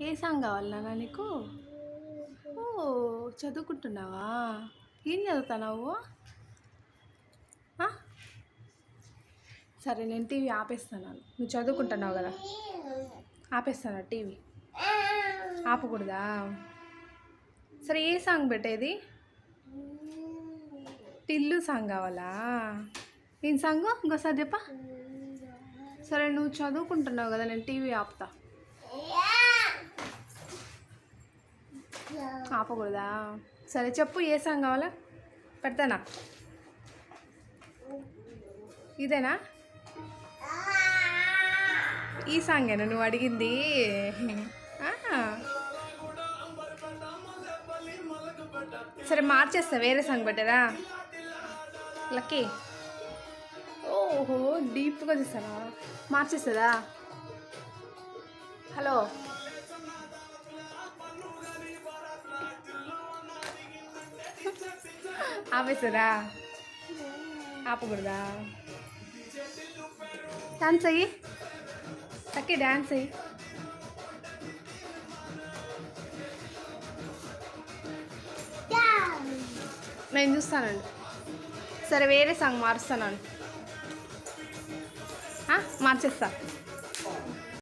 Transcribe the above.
ఏ song కావాలి నాన్న నీకు? ఓ చదువుకుంటున్నావా? ఏం చదువుతున్నావు? సరే నేను టీవీ ఆపేస్తాను. నువ్వు చదువుకుంటున్నావు కదా, ఆపేస్తాను టీవీ. ఆపకూడదా? సరే ఏ సాంగ్ పెట్టేది? టిల్లు సాంగ్ కావాలా? ఏం సాంగ్ ఇంకోసారి చెప్పా. సరే నువ్వు చదువుకుంటున్నావు కదా, నేను టీవీ ఆపుతా. ఆపకూడదా? సరే చెప్పు ఏ సాంగ్ కావాలా, పెడతానా? ఇదేనా? ఈ సాంగేనా నువ్వు అడిగింది? సరే మార్చేస్తా, వేరే సాంగ్ పెట్టారా లక్కీ? ఓహో డీప్గా చూస్తానా? మార్చేస్తుందా? హలో ఆపేస్తుందా? ఆపకూడదా? డాన్స్ అయ్యి లక్కీ, డాన్స్ అయ్యి. నేను చూస్తానండి. సరే వేరే సాంగ్ మారుస్తాను, మార్చేస్తా.